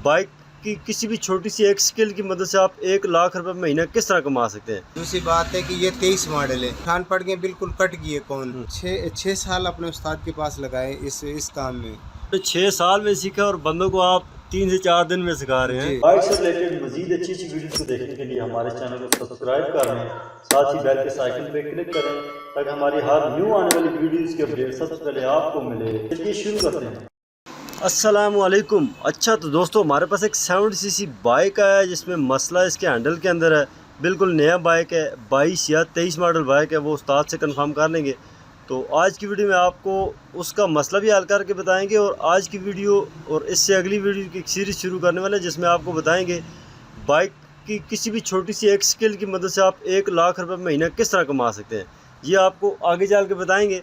Bike की किसी भी छोटी सी एक स्किल की मदद से आप 1 लाख रुपए महीना किस तरह कमा सकते हैं। दूसरी बात है कि ये 23 मॉडल है, खान पड़ गए, बिल्कुल कट गई है। कौन 6 साल अपने उस्ताद के पास लगाए इस काम में। तो 6 साल में सीखा और बंदों को आप 3 से 4 दिन में सिखा रहे हैं। बाइक से रिलेटेड मजीद अच्छी अच्छी वीडियोस को देखने के लिए हमारे चैनल को सब्सक्राइब कर लें, साथ ही बेल के आइकन पे क्लिक करें ताकि हमारी हर न्यू आने वाली वीडियोस के अपडेट सबसे पहले आपको मिले। चलिए शुरू करते हैं। अस्सलामुअलैकुम। अच्छा तो दोस्तों, हमारे पास एक 70cc बाइक आया है जिसमें मसला इसके हैंडल के अंदर है। बिल्कुल नया बाइक है, 22 या 23 मॉडल बाइक है, वो उस्ताद से कंफर्म कर लेंगे। तो आज की वीडियो में आपको उसका मसला भी हल करके बताएंगे और आज की वीडियो और इससे अगली वीडियो की एक सीरीज़ शुरू करने वाले हैं जिसमें आपको बताएंगे बाइक की किसी भी छोटी सी एक स्किल की मदद से आप 1 लाख रुपए महीना किस तरह कमा सकते हैं। ये आपको आगे चल के बताएंगे।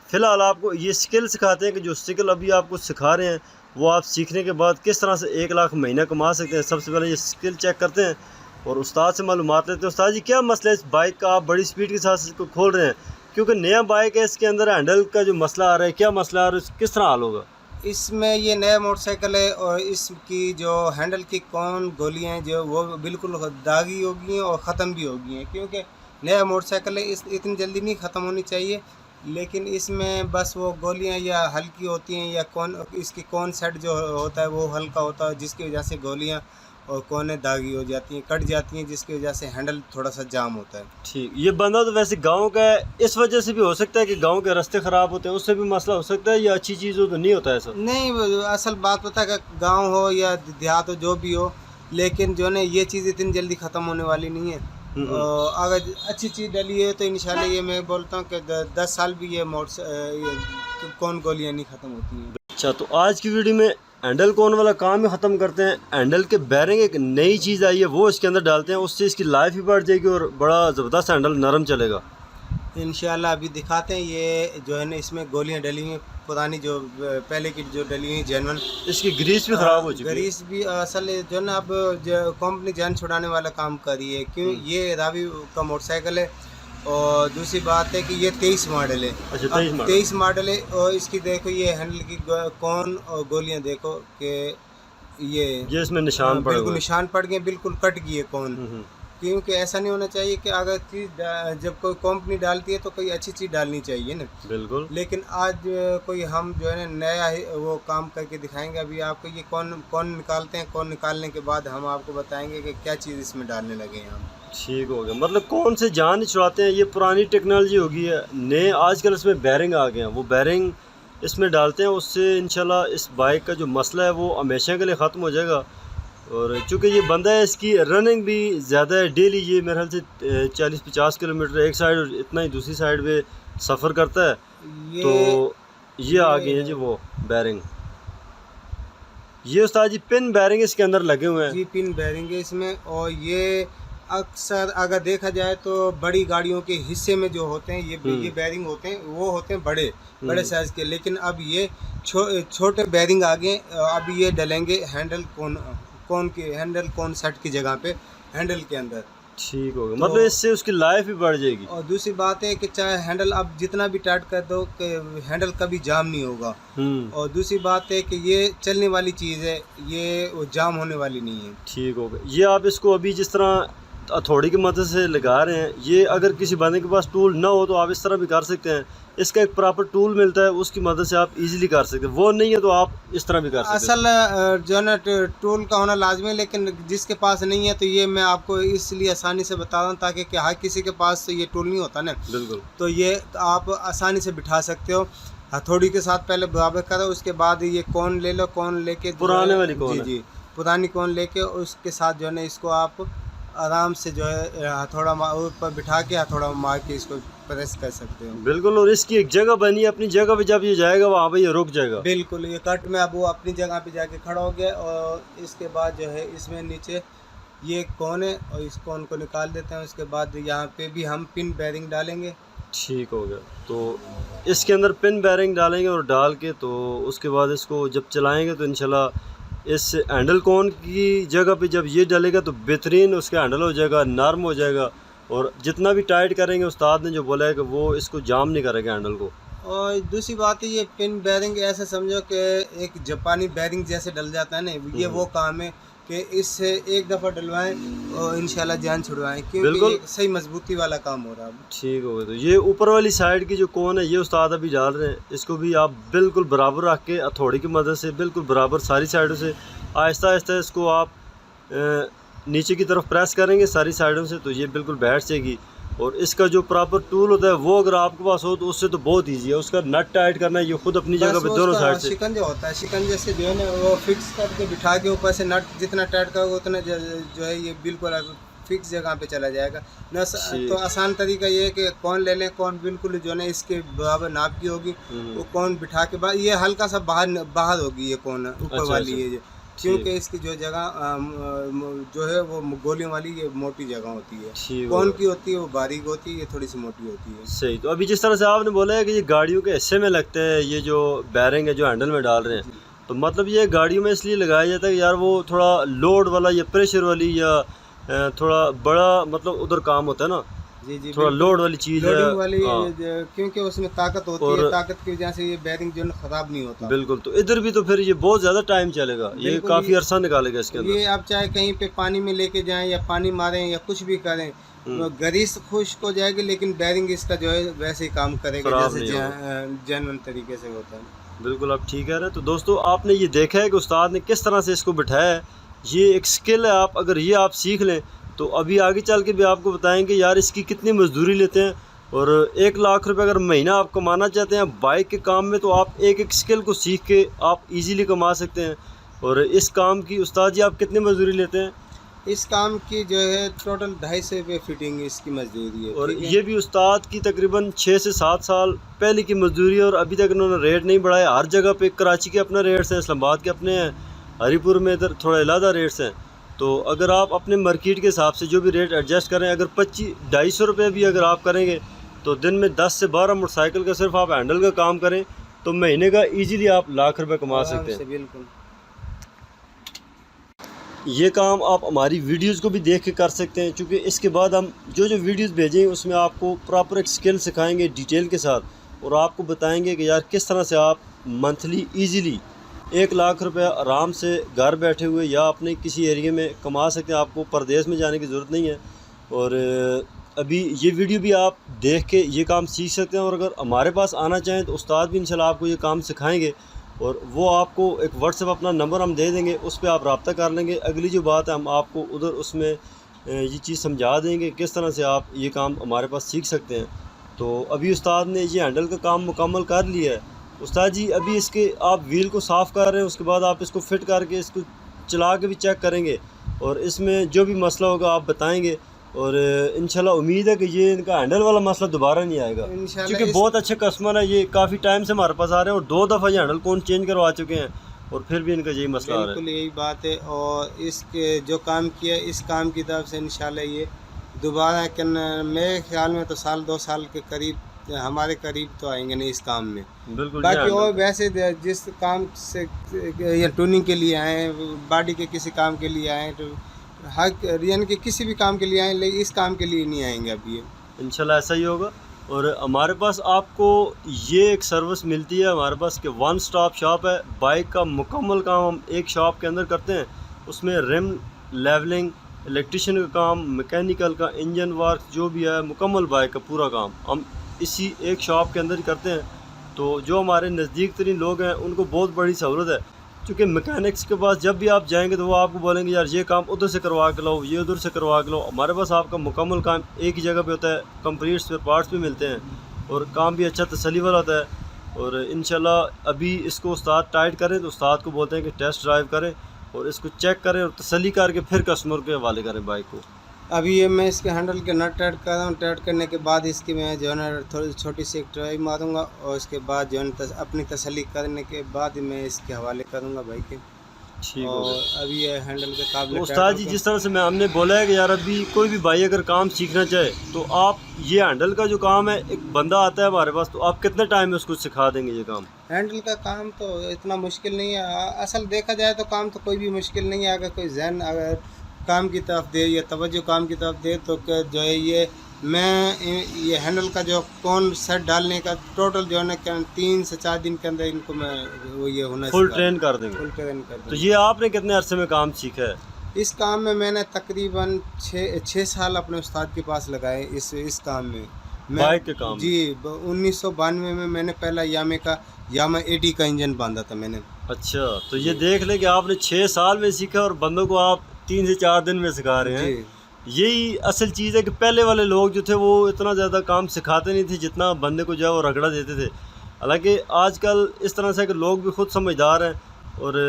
फ़िलहाल आपको ये स्किल सिखाते हैं कि जो स्किल अभी आपको सिखा रहे हैं वो आप सीखने के बाद किस तरह से 1 लाख महीना कमा सकते हैं। सबसे पहले ये स्किल चेक करते हैं और उस्ताद से मालूमात लेते हैं। उस्ताद जी, क्या मसला है इस बाइक का, आप बड़ी स्पीड के साथ इसको खोल रहे हैं क्योंकि नया बाइक है, इसके अंदर हैंडल का जो मसला आ रहा है, क्या मसला आ रहा है, किस तरह हल होगा? इसमें ये नया मोटरसाइकिल है और इसकी जो हैंडल की कौन गोलियां हैं जो वो बिल्कुल दागी हो गई हैं और ख़त्म भी हो गई हैं, क्योंकि नया मोटरसाइकिल है। इस इतनी जल्दी नहीं ख़त्म होनी चाहिए, लेकिन इसमें बस वो गोलियां या हल्की होती हैं या कौन इसकी कौन सेट जो होता है वो हल्का होता है, जिसकी वजह से गोलियां और कोने दागी हो जाती हैं, कट जाती हैं, जिसकी वजह से हैंडल थोड़ा सा जाम होता है। ठीक, ये बंदा तो वैसे गांव का है, इस वजह से भी हो सकता है कि गांव के रास्ते ख़राब होते हैं, उससे भी मसला हो सकता है, या अच्छी चीज़ हो तो नहीं होता है ऐसा? नहीं, असल बात पता है कि गाँव हो या देहात हो, जो भी हो, लेकिन जो है ये चीज़ इतनी जल्दी ख़त्म होने वाली नहीं है। अगर अच्छी चीज़ डली है तो इंशाल्लाह ये मैं बोलता हूँ कि 10 साल भी ये कौन गोलियाँ नहीं ख़त्म होती हैं। अच्छा, तो आज की वीडियो में हैंडल कौन वाला काम ही ख़त्म करते हैं। हैंडल के बैरिंग एक नई चीज़ आई है, वो इसके अंदर डालते हैं, उससे इसकी लाइफ भी बढ़ जाएगी और बड़ा ज़बरदस्त हैंडल नरम चलेगा। इंशाल्लाह अभी दिखाते हैं। ये जो है ना इसमें गोलियां डली हुई पुरानी, जो पहले की जो डली हुई जेनवन, इसकी ग्रीस भी ख़राब हो चुकी है। ग्रीस भी असल जो है ना अब कंपनी जान छुड़ाने वाला काम कर रही है, क्यों ये रावी का मोटरसाइकिल है। और दूसरी बात है कि ये 23 मॉडल है। अच्छा, 23 मॉडल है और इसकी देखो ये हैंडल की कौन और गोलियां देखो कि ये इसमें निशान पड़े बिल्कुल हुए हैं। निशान पड़ गए, बिल्कुल कट गई है कौन। क्योंकि ऐसा नहीं होना चाहिए कि अगर चीज़ जब कोई कंपनी डालती है तो कोई अच्छी चीज़ डालनी चाहिए ना। बिल्कुल। लेकिन आज कोई हम जो है ना नया वो काम करके दिखाएंगे अभी आपको। ये कौन निकालते हैं, कौन निकालने के बाद हम आपको बताएंगे कि क्या चीज़ इसमें डालने लगे हैं हम। ठीक हो गया, मतलब कौन से जान नहीं छुड़ाते हैं, ये पुरानी टेक्नोलॉजी हो गई है। नए आजकल इसमें बैरिंग आ गए हैं, वो बैरिंग इसमें डालते हैं, उससे इंशाल्लाह इस बाइक का जो मसला है वो हमेशा के लिए ख़त्म हो जाएगा। और चूँकि ये बंदा है, इसकी रनिंग भी ज़्यादा है, डेली ये मेरे ख्याल से 40-50 किलोमीटर एक साइड और इतना ही दूसरी साइड पे सफ़र करता है। तो ये आ गई है जी वो बैरिंग। ये उस्ताद जी पिन बैरिंग इसके अंदर लगे हुए हैं। जी पिन बैरिंग है इसमें। और ये अक्सर अगर देखा जाए तो बड़ी गाड़ियों के हिस्से में जो होते हैं ये बैरिंग होते हैं, वो होते हैं बड़े साइज़ के। लेकिन अब ये छोटे बैरिंग आ गए। अब ये डलेंगे हैंडल कौन सेट की जगह पे हैंडल के अंदर। ठीक हो गया, मतलब इससे उसकी लाइफ भी बढ़ जाएगी। और दूसरी बात है कि चाहे हैंडल अब जितना भी टाइट कर दो कि हैंडल कभी जाम नहीं होगा। और दूसरी बात है कि ये चलने वाली चीज़ है, ये वो जाम होने वाली नहीं है। ठीक हो गया। ये आप इसको अभी जिस तरह हथौड़ी की मदद से लगा रहे हैं, ये अगर किसी बंदे के पास टूल ना हो तो आप इस तरह भी कर सकते हैं। इसका एक प्रॉपर टूल मिलता है, उसकी मदद से आप इजीली कर सकते हैं। वो नहीं है तो आप इस तरह भी कर सकते हैं। असल जो है ना टूल का होना लाजमी है, लेकिन जिसके पास नहीं है तो ये मैं आपको इसलिए आसानी से बता रहा हूँ ताकि हर किसी के पास तो ये टूल नहीं होता ना। बिल्कुल। तो ये आप आसानी से बिठा सकते हो। हथौड़ी के साथ पहले बराबर करो, उसके बाद ये कौन ले लो, कौन लेके पुराने वाली कौन जी पुरानी कौन लेके उसके साथ जो है ना इसको आप आराम से जो है हथौड़ा ऊपर बिठा के हथौड़ा मार के इसको प्रेस कर सकते हो। बिल्कुल। और इसकी एक जगह बनी है, अपनी जगह पे जब ये जाएगा वहाँ पे ये रुक जाएगा। बिल्कुल। ये कट में अब वो अपनी जगह पे जाके खड़ा हो गया। और इसके बाद जो है इसमें नीचे ये कौन है और इस कौन को निकाल देते हैं। उसके बाद यहाँ पे भी हम पिन बैरिंग डालेंगे। ठीक हो गया। तो इसके अंदर पिन बैरिंग डालेंगे और डाल के तो उसके बाद इसको जब चलाएँगे तो इंशाल्लाह इस हैंडल कौन की जगह पे जब ये डलेगा तो बेहतरीन उसका हैंडल हो जाएगा, नरम हो जाएगा। और जितना भी टाइट करेंगे उस्ताद ने जो बोला है कि वो इसको जाम नहीं करेगा हैंडल को। और दूसरी बात है ये पिन बेरिंग ऐसे समझो कि एक जापानी बेरिंग जैसे डल जाता है ना, ये वो काम है कि इससे एक दफ़ा डलवाएं और इंशाल्लाह जान छुड़वाएं, क्योंकि ये सही मजबूती वाला काम हो रहा है। ठीक हो गया। तो ये ऊपर वाली साइड की जो कोन है ये उस्ताद अभी डाल रहे हैं, इसको भी आप बिल्कुल बराबर रख के हथौड़ी की मदद से बिल्कुल बराबर सारी साइडों से आहिस्ता आहिस्ता इसको आप नीचे की तरफ प्रेस करेंगे सारी साइडों से, तो ये बिल्कुल बैठ जाएगी। और इसका जो प्रॉपर टूल होता है वो अगर आपके पास हो तो उससे तो बहुत इजी है, उसका नट टाइट करना है ये खुद अपनी जगह पे दोनों साइड से। शिकंजा होता है, शिकंजे से जो है ना वो फिक्स करके बिठा के ऊपर से नट जितना टाइट करोगे उतना जो है ये बिल्कुल फिक्स जगह पे चला जाएगा न। तो आसान तरीका ये है कि कौन ले लें, कौन बिल्कुल जो है ना इसके बराबर नाप की होगी वो कौन बिठा के बाद ये हल्का सा बाहर होगी ये कौन ऊपर वाली ये, क्योंकि इसकी जो जगह जो है वो गोलियों वाली ये मोटी जगह होती है, कौन की होती है वो बारीक होती है, ये थोड़ी सी मोटी होती है। सही। तो अभी जिस तरह से आपने बोला है कि ये गाड़ियों के हिस्से में लगते हैं, ये जो बैरिंग है जो हैंडल में डाल रहे हैं, तो मतलब ये गाड़ियों में इसलिए लगाया जाता है कि यार वो थोड़ा लोड वाला या प्रेशर वाली या थोड़ा बड़ा मतलब उधर काम होता है ना, जी थोड़ा लोड वाली चीज़ है वाली, क्योंकि उसमें ताकत होती है, ताकत की वजह से ये बैरिंग जो है खराब नहीं होता। बिल्कुल। तो इधर भी तो फिर ये बहुत ज़्यादा टाइम चलेगा, ये काफ़ी अरसा निकालेगा इसके अंदर। ये आप चाहे कहीं पे पानी में लेके जाएं या पानी मारें या कुछ भी करें, ग्रीस खुश्क हो जाएगी लेकिन बैरिंग इसका जो है वैसे ही काम करेगा जैसे जेन्युइन तरीके से होता है। बिल्कुल आप ठीक कह रहे हैं। तो दोस्तों आपने ये देखा है कि उस्ताद ने किस तरह से इसको बिठाया है, ये एक स्किल है। आप अगर ये आप सीख लें तो अभी आगे चल के भी आपको बताएंगे यार इसकी कितनी मजदूरी लेते हैं। और 1 लाख रुपए अगर महीना आप कमाना चाहते हैं बाइक के काम में, तो आप एक एक स्किल को सीख के आप इजीली कमा सकते हैं। और इस काम की उस्ताद जी आप कितनी मजदूरी लेते हैं? इस काम की जो है टोटल 250 रुपये फिटिंग इसकी मजदूरी है। और ये भी उस्ताद की तकरीबन 6 से 7 साल पहले की मजदूरी है और अभी तक इन्होंने रेट नहीं बढ़ाया। हर जगह पे कराची के अपने रेट्स हैं, इस्लामाबाद के अपने हैं, हरीपुर में इधर थोड़ा अलग रेट्स हैं। तो अगर आप अपने मार्केट के हिसाब से जो भी रेट एडजस्ट करें, अगर 250 रुपये भी अगर आप करेंगे तो दिन में 10 से 12 मोटरसाइकिल का सिर्फ आप हैंडल का काम करें तो महीने का इजीली आप लाख रुपए कमा सकते हैं। बिल्कुल। ये काम आप हमारी वीडियोस को भी देख के कर सकते हैं, क्योंकि इसके बाद हम जो जो वीडियोस भेजेंगे उसमें आपको प्रॉपर एक स्किल सिखाएंगे डिटेल के साथ, और आपको बताएंगे कि यार किस तरह से आप मंथली इजीली 1 लाख रुपए आराम से घर बैठे हुए या अपने किसी एरिया में कमा सकते हैं। आपको परदेश में जाने की ज़रूरत नहीं है। और अभी ये वीडियो भी आप देख के ये काम सीख सकते हैं। और अगर हमारे पास आना चाहें तो उस्ताद भी इंशाल्लाह आपको ये काम सिखाएंगे, और वो आपको एक व्हाट्सएप अपना नंबर हम दे देंगे, उस पर आप रब्ता कर लेंगे। अगली जो बात है हम आपको उधर उसमें ये चीज़ समझा देंगे किस तरह से आप ये काम हमारे पास सीख सकते हैं। तो अभी उस्ताद ने ये हैंडल का काम मुकम्मल कर लिया है। उस्ताद जी अभी इसके आप व्हील को साफ़ कर रहे हैं, उसके बाद आप इसको फिट करके इसको चला के भी चेक करेंगे और इसमें जो भी मसला होगा आप बताएंगे। और इंशाल्लाह उम्मीद है कि ये इनका हैंडल वाला मसला दोबारा नहीं आएगा, क्योंकि बहुत अच्छे कस्टमर है, ये काफ़ी टाइम से हमारे पास आ रहे हैं और 2 दफ़ा ये हैंडल कौन चेंज करवा चुके हैं और फिर भी इनका यही मसला आ रहा है। बिल्कुल यही बात है। और इसके जो काम किया इस काम की तरफ से इंशाल्लाह ये दोबारा मेरे ख्याल में तो 1-2 साल के करीब हमारे करीब तो आएंगे नहीं इस काम में। बिल्कुल। बाकी और वैसे जिस काम से या टूनिंग के लिए आए, बॉडी के किसी काम के लिए आए, तो हर यानी कि किसी भी काम के लिए आए, लेकिन इस काम के लिए नहीं आएंगे अभी ये। इंशाल्लाह ऐसा ही होगा। और हमारे पास आपको ये एक सर्विस मिलती है हमारे पास कि 1 स्टॉप शॉप है। बाइक का मुकम्मल काम हम एक शॉप के अंदर करते हैं, उसमें रिम लेवलिंग, इलेक्ट्रिशियन का काम, मैकेनिकल का, इंजन वर्क जो भी है मुकम्मल बाइक का पूरा काम हम इसी एक शॉप के अंदर ही करते हैं। तो जो हमारे नज़दीक तरीन लोग हैं उनको बहुत बड़ी सहूलत है, क्योंकि मैकेनिक्स के पास जब भी आप जाएंगे तो वो आपको बोलेंगे यार ये काम उधर से करवा के लो, ये उधर से करवा के लो। हमारे पास आपका मुकम्मल काम एक ही जगह पे होता है, कंप्लीट स्पेयर पार्ट्स भी मिलते हैं और काम भी अच्छा तसल्ली वाला होता है। और इंशाल्लाह अभी इसको उस्ताद टाइट करें तो उस्ताद को बोलते हैं कि टेस्ट ड्राइव करें और इसको चेक करें और तसल्ली करके फिर कस्टमर के हवाले करें बाइक को। अभी ये मैं इसके हैंडल के नट टाइट कर रहा हूँ, टाइट करने के बाद इसकी मैं जो है ना थोड़ी छोटी सी एक ड्राइव मारूंगा और उसके बाद जो है अपनी तसल्ली करने के बाद मैं इसके हवाले करूँगा भाई के। ठीक और अभी ये हैंडल के काबिल उस्ताद जी जिस तरह से मैं हमने बोला है कि यार अभी कोई भी भाई अगर काम सीखना चाहे तो आप ये हैंडल का जो काम है, एक बंदा आता है हमारे पास, तो आप कितने टाइम में उसको सिखा देंगे ये काम? हैंडल का काम तो इतना मुश्किल नहीं है, असल देखा जाए तो काम तो कोई भी मुश्किल नहीं है। अगर कोई जहन अगर काम की तरफ दे या तवज्जो काम की तरफ दे तो जो है ये मैं ये हैंडल का जो कौन सेट डालने का टोटल जो है ना 3 से 4 दिन के अंदर इनको मैं वो ये होना फुल ट्रेन कर देंगे। फुल ट्रेन कर तो दूंगा। ये आपने कितने अरसे में काम सीखा है? इस काम में मैंने तकरीबन 6 साल अपने उस्ताद के पास लगाए इस काम में। बाइक के काम जी 1992 में मैंने पहला यामा 80 का इंजन बांधा था मैंने। अच्छा, तो ये देख ले कि आपने 6 साल में सीखा और बंदों को आप 3 से 4 दिन में सिखा रहे हैं। यही असल चीज़ है कि पहले वाले लोग जो थे वो इतना ज़्यादा काम सिखाते नहीं थे जितना बंदे को जो है वो रगड़ा देते थे। हालांकि आजकल इस तरह से कि लोग भी खुद समझदार हैं और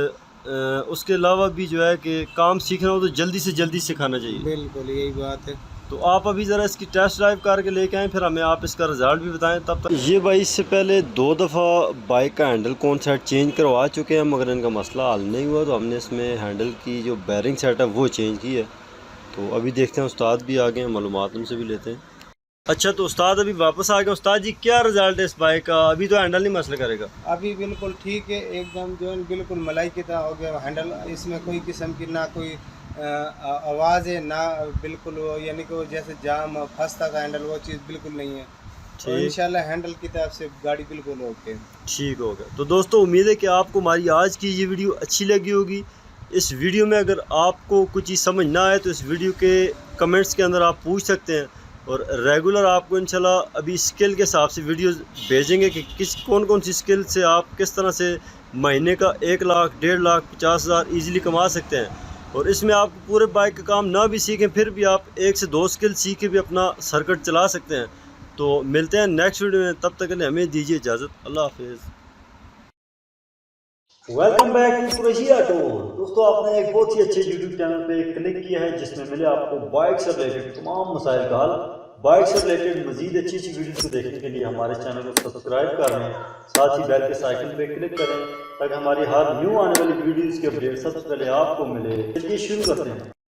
उसके अलावा भी जो है कि काम सीखना हो तो जल्दी से जल्दी सिखाना चाहिए। बिल्कुल यही बात है। तो आप अभी ज़रा इसकी टेस्ट ड्राइव करके लेके आएँ, फिर हमें आप इसका रिज़ल्ट भी बताएं। तब तक ये भाई इससे पहले 2 दफ़ा बाइक का हैंडल कौन सेट चेंज करवा चुके हैं मगर इनका मसला हल नहीं हुआ, तो हमने इसमें हैंडल की जो बैरिंग सेट है वो चेंज की है। तो अभी देखते हैं, उस्ताद भी आ गए हैं, मालूमात उनसे भी लेते हैं। अच्छा, तो उस्ताद अभी वापस आ गए। उस्ताद जी क्या रिज़ल्ट है इस बाइक का? अभी तो हैंडल नहीं मसला करेगा? अभी बिल्कुल ठीक है, एकदम जो है बिल्कुल मलाई की तरह हो गया हैंडल। इसमें कोई किस्म की ना कोई आवाज़ है ना बिल्कुल वो यानी कि वो जैसे जाम फंसता था हैंडल वो चीज़ बिल्कुल नहीं है। तो इंशाल्लाह हैंडल की तरफ से गाड़ी बिल्कुल ओके ठीक हो गया। तो दोस्तों उम्मीद है कि आपको हमारी आज की ये वीडियो अच्छी लगी होगी। इस वीडियो में अगर आपको कुछ चीज़ समझ ना आए तो इस वीडियो के कमेंट्स के अंदर आप पूछ सकते हैं और रेगुलर आपको इंशाल्लाह अभी स्किल के हिसाब से वीडियोस भेजेंगे कि कौन सी स्किल से आप किस तरह से महीने का 1 लाख 1.5 लाख 50,000 ईज़िली कमा सकते हैं। और इसमें आप पूरे बाइक का काम ना भी सीखें फिर भी आप 1 से 2 स्किल सीख के भी अपना सर्किट चला सकते हैं। तो मिलते हैं नेक्स्ट वीडियो में, तब तक के लिए हमें दीजिए इजाज़त। अल्लाह हाफिज़। Welcome back to Qureshi auto. दोस्तों आपने एक बहुत ही अच्छे यूट्यूब चैनल पे क्लिक किया है जिसमें मिले आपको बाइक से रिलेटेड तमाम मसाइल का हल। बाइक से रिलेटेड मजीद अच्छी वीडियोस को देखने के लिए हमारे चैनल को सब्सक्राइब कर लें, साथ ही बेल के आइकन पे क्लिक करें ताकि हमारी हर न्यू आने वाली वीडियोस के अपडेट सबसे पहले आपको मिले। चलिए शुरू करते हैं।